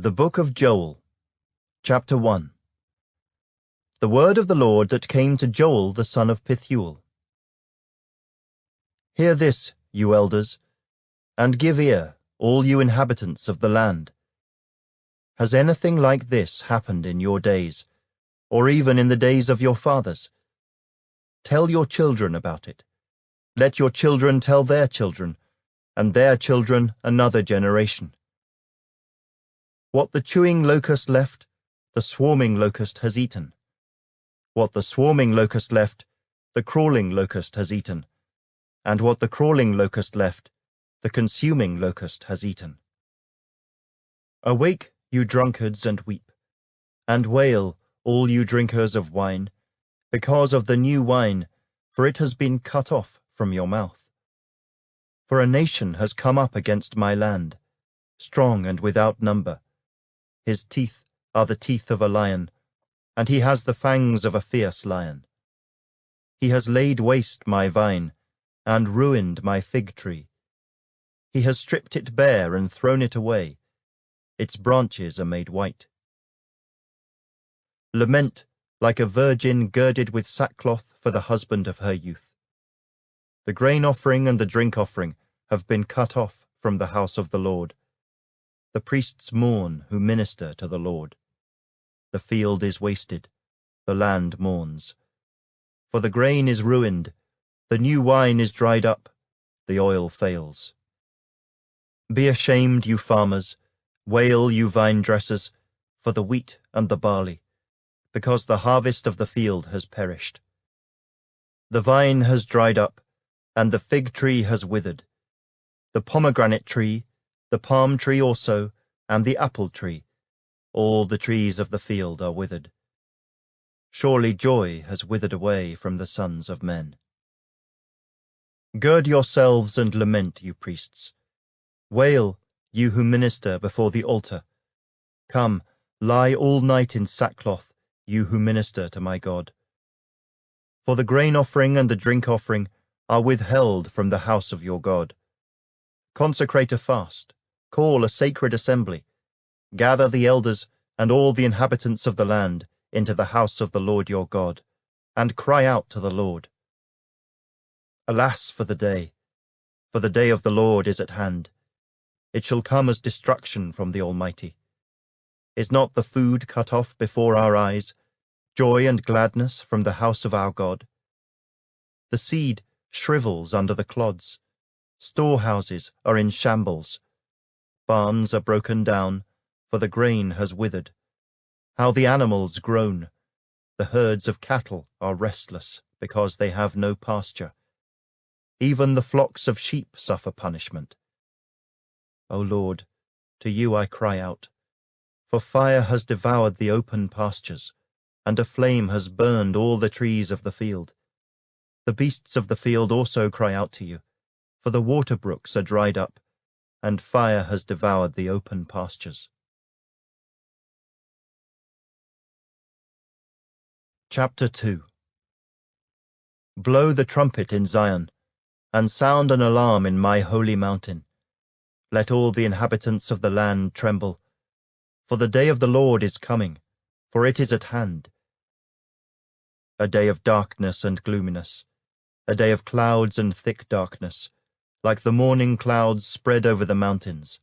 The Book of Joel, Chapter 1. The word of the Lord that came to Joel the son of Pethuel. Hear this, you elders, and give ear, all you inhabitants of the land. Has anything like this happened in your days, or even in the days of your fathers? Tell your children about it. Let your children tell their children, and their children another generation. What the chewing locust left, the swarming locust has eaten. What the swarming locust left, the crawling locust has eaten. And what the crawling locust left, the consuming locust has eaten. Awake, you drunkards, and weep, and wail, all you drinkers of wine, because of the new wine, for it has been cut off from your mouth. For a nation has come up against my land, strong and without number. His teeth are the teeth of a lion, and he has the fangs of a fierce lion. He has laid waste my vine, and ruined my fig tree. He has stripped it bare and thrown it away. Its branches are made white. Lament like a virgin girded with sackcloth for the husband of her youth. The grain offering and the drink offering have been cut off from the house of the Lord. The priests mourn who minister to the Lord. The field is wasted, the land mourns. For the grain is ruined, the new wine is dried up, the oil fails. Be ashamed, you farmers, wail, you vine dressers, for the wheat and the barley, because the harvest of the field has perished. The vine has dried up, and the fig tree has withered. The pomegranate tree, the palm tree also, and the apple tree, all the trees of the field are withered. Surely joy has withered away from the sons of men. Gird yourselves and lament, you priests. Wail, you who minister before the altar. Come, lie all night in sackcloth, you who minister to my God. For the grain offering and the drink offering are withheld from the house of your God. Consecrate a fast, call a sacred assembly, gather the elders and all the inhabitants of the land into the house of the Lord your God, and cry out to the Lord. Alas for the day of the Lord is at hand. It shall come as destruction from the Almighty. Is not the food cut off before our eyes, joy and gladness from the house of our God? The seed shrivels under the clods. Storehouses are in shambles. Barns are broken down, for the grain has withered. How the animals groan! The herds of cattle are restless, because they have no pasture. Even the flocks of sheep suffer punishment. O Lord, to you I cry out, for fire has devoured the open pastures, and a flame has burned all the trees of the field. The beasts of the field also cry out to you, for the water brooks are dried up, and fire has devoured the open pastures. Chapter 2. Blow the trumpet in Zion, and sound an alarm in my holy mountain. Let all the inhabitants of the land tremble, for the day of the Lord is coming, for it is at hand. A day of darkness and gloominess, a day of clouds and thick darkness, like the morning clouds spread over the mountains.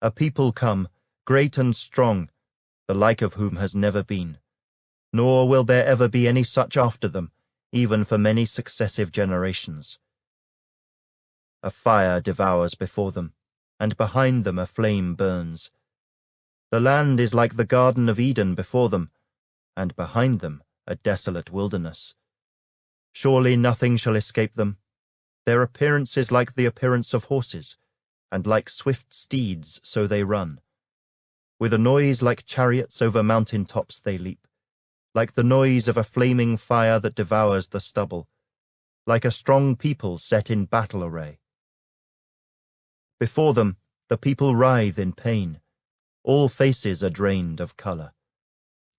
A people come, great and strong, the like of whom has never been, nor will there ever be any such after them, even for many successive generations. A fire devours before them, and behind them a flame burns. The land is like the Garden of Eden before them, and behind them a desolate wilderness. Surely nothing shall escape them. Their appearance is like the appearance of horses, and like swift steeds so they run. With a noise like chariots over mountain tops they leap, like the noise of a flaming fire that devours the stubble, like a strong people set in battle array. Before them the people writhe in pain. All faces are drained of color.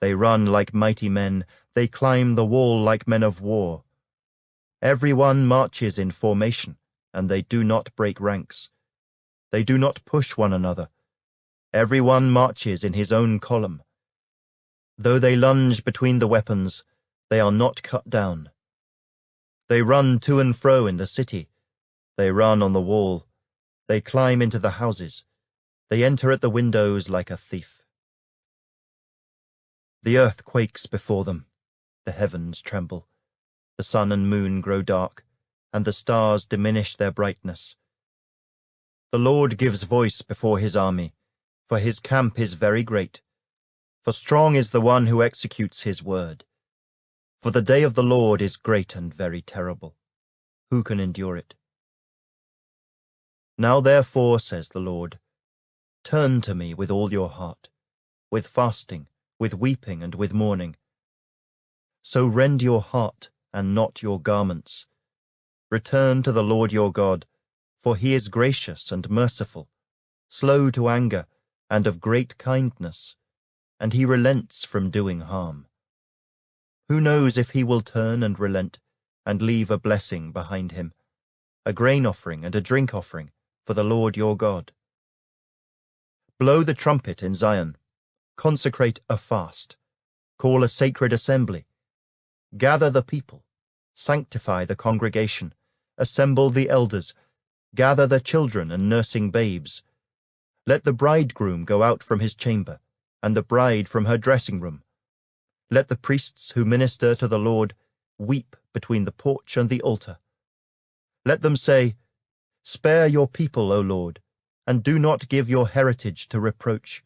They run like mighty men, they climb the wall like men of war. Every one marches in formation, and they do not break ranks. They do not push one another. Every one marches in his own column. Though they lunge between the weapons, they are not cut down. They run to and fro in the city. They run on the wall. They climb into the houses. They enter at the windows like a thief. The earth quakes before them. The heavens tremble. The sun and moon grow dark, and the stars diminish their brightness. The Lord gives voice before his army, for his camp is very great. For strong is the one who executes his word. For the day of the Lord is great and very terrible. Who can endure it? Now therefore, says the Lord, turn to me with all your heart, with fasting, with weeping, and with mourning. So rend your heart and not your garments. Return to the Lord your God, for he is gracious and merciful, slow to anger, and of great kindness, and he relents from doing harm. Who knows if he will turn and relent, and leave a blessing behind him, a grain offering and a drink offering for the Lord your God? Blow the trumpet in Zion, consecrate a fast, call a sacred assembly, gather the people, sanctify the congregation, assemble the elders, gather the children and nursing babes. Let the bridegroom go out from his chamber, and the bride from her dressing room. Let the priests who minister to the Lord weep between the porch and the altar. Let them say, Spare your people, O Lord, and do not give your heritage to reproach,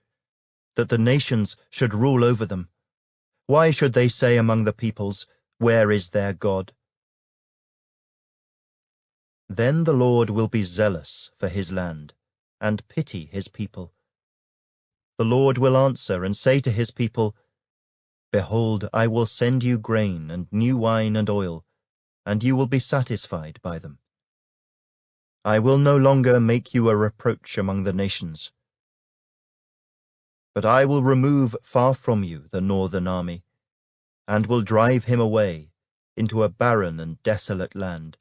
that the nations should rule over them. Why should they say among the peoples, Where is their God? Then the Lord will be zealous for his land, and pity his people. The Lord will answer and say to his people, Behold, I will send you grain and new wine and oil, and you will be satisfied by them. I will no longer make you a reproach among the nations. But I will remove far from you the northern army, and will drive him away into a barren and desolate land,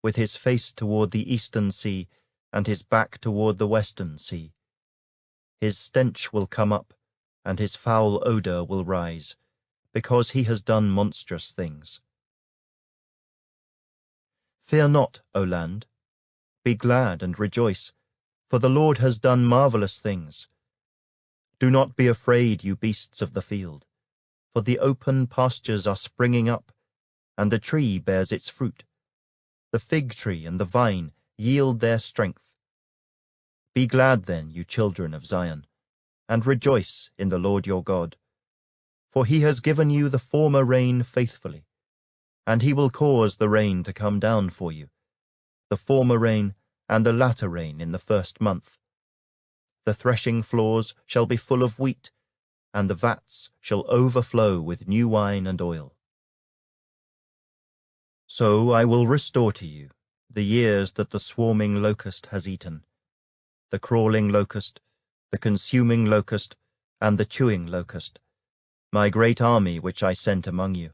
with his face toward the eastern sea and his back toward the western sea. His stench will come up, and his foul odor will rise, because he has done monstrous things. Fear not, O land. Be glad and rejoice, for the Lord has done marvelous things. Do not be afraid, you beasts of the field, for the open pastures are springing up, and the tree bears its fruit. The fig tree and the vine yield their strength. Be glad then, you children of Zion, and rejoice in the Lord your God. For he has given you the former rain faithfully, and he will cause the rain to come down for you, the former rain and the latter rain in the first month. The threshing floors shall be full of wheat, and the vats shall overflow with new wine and oil. So I will restore to you the years that the swarming locust has eaten, the crawling locust, the consuming locust, and the chewing locust, my great army which I sent among you.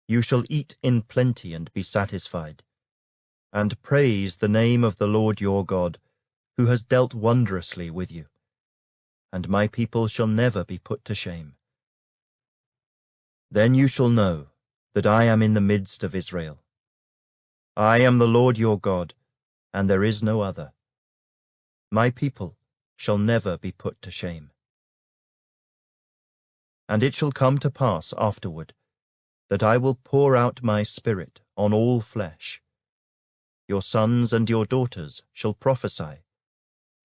You shall eat in plenty and be satisfied, and praise the name of the Lord your God, who has dealt wondrously with you, and my people shall never be put to shame. Then you shall know that I am in the midst of Israel. I am the Lord your God, and there is no other. My people shall never be put to shame. And it shall come to pass afterward that I will pour out my Spirit on all flesh. Your sons and your daughters shall prophesy.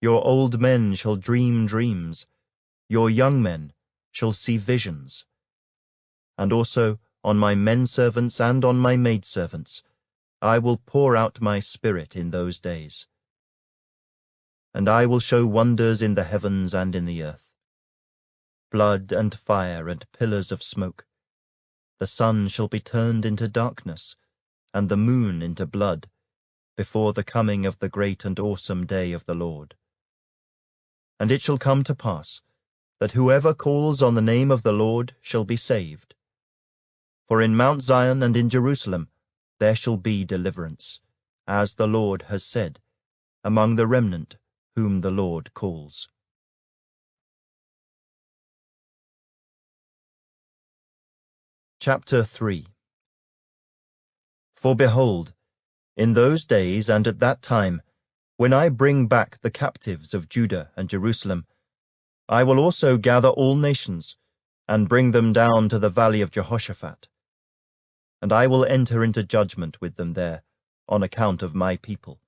Your old men shall dream dreams. Your young men shall see visions. And also on my men-servants and on my maidservants I will pour out my Spirit in those days. And I will show wonders in the heavens and in the earth, blood and fire and pillars of smoke. The sun shall be turned into darkness, and the moon into blood, before the coming of the great and awesome day of the Lord. And it shall come to pass that whoever calls on the name of the Lord shall be saved. For in Mount Zion and in Jerusalem there shall be deliverance, as the Lord has said, among the remnant whom the Lord calls. Chapter 3. For behold, in those days and at that time, when I bring back the captives of Judah and Jerusalem, I will also gather all nations, and bring them down to the valley of Jehoshaphat. And I will enter into judgment with them there, on account of my people,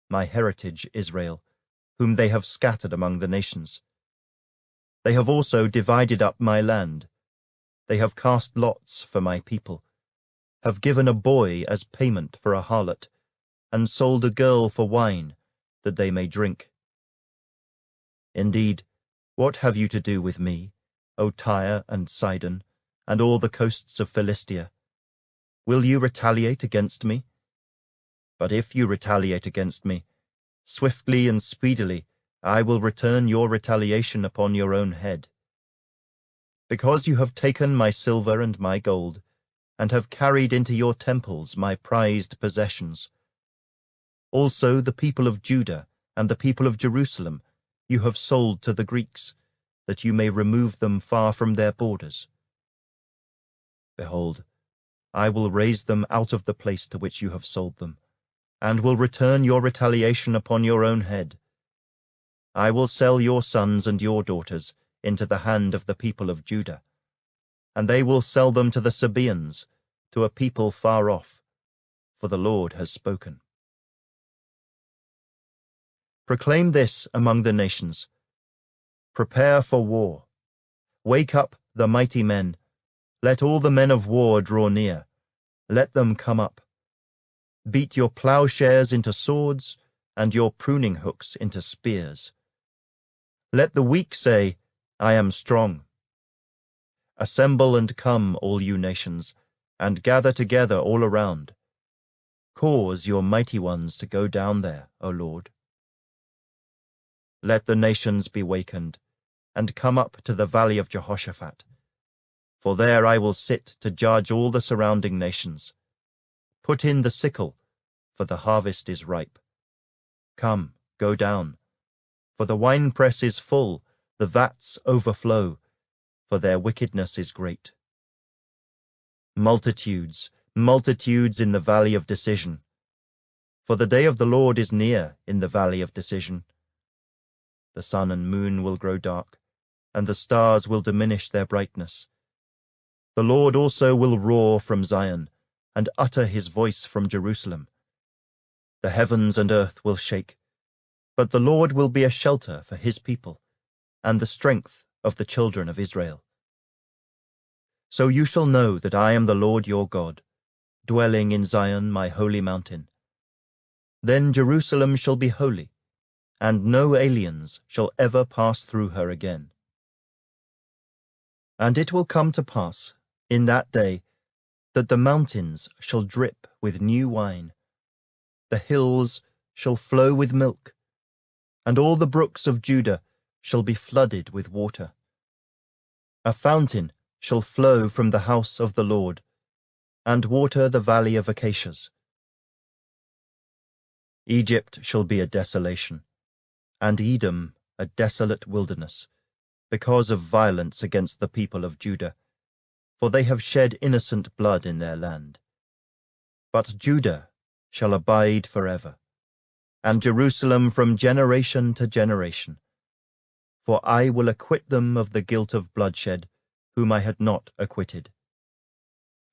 my heritage Israel, whom they have scattered among the nations. They have also divided up my land. They have cast lots for my people, have given a boy as payment for a harlot, and sold a girl for wine, that they may drink. Indeed, what have you to do with me, O Tyre and Sidon, and all the coasts of Philistia? Will you retaliate against me? But if you retaliate against me, swiftly and speedily I will return your retaliation upon your own head. Because you have taken my silver and my gold, and have carried into your temples my prized possessions. Also the people of Judah and the people of Jerusalem you have sold to the Greeks, that you may remove them far from their borders. Behold, I will raise them out of the place to which you have sold them, and will return your retaliation upon your own head. I will sell your sons and your daughters into the hand of the people of Judah, and they will sell them to the Sabaeans, to a people far off, for the Lord has spoken. Proclaim this among the nations. Prepare for war. Wake up the mighty men. Let all the men of war draw near. Let them come up. Beat your plowshares into swords, and your pruning hooks into spears. Let the weak say, I am strong. Assemble and come, all you nations, and gather together all around. Cause your mighty ones to go down there, O Lord. Let the nations be wakened, and come up to the valley of Jehoshaphat. For there I will sit to judge all the surrounding nations. Put in the sickle, for the harvest is ripe. Come, go down, for the winepress is full, the vats overflow, for their wickedness is great. Multitudes, multitudes in the valley of decision. For the day of the Lord is near in the valley of decision. The sun and moon will grow dark, and the stars will diminish their brightness. The Lord also will roar from Zion, and utter his voice from Jerusalem. The heavens and earth will shake, but the Lord will be a shelter for his people, and the strength of the children of Israel. So you shall know that I am the Lord your God, dwelling in Zion, my holy mountain. Then Jerusalem shall be holy, and no aliens shall ever pass through her again. And it will come to pass, in that day, that the mountains shall drip with new wine, the hills shall flow with milk, and all the brooks of Judah shall be flooded with water. A fountain shall flow from the house of the Lord, and water the valley of acacias. Egypt shall be a desolation, and Edom a desolate wilderness, because of violence against the people of Judah, for they have shed innocent blood in their land. But Judah shall abide forever, and Jerusalem from generation to generation. For I will acquit them of the guilt of bloodshed, whom I had not acquitted.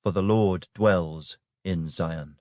For the Lord dwells in Zion.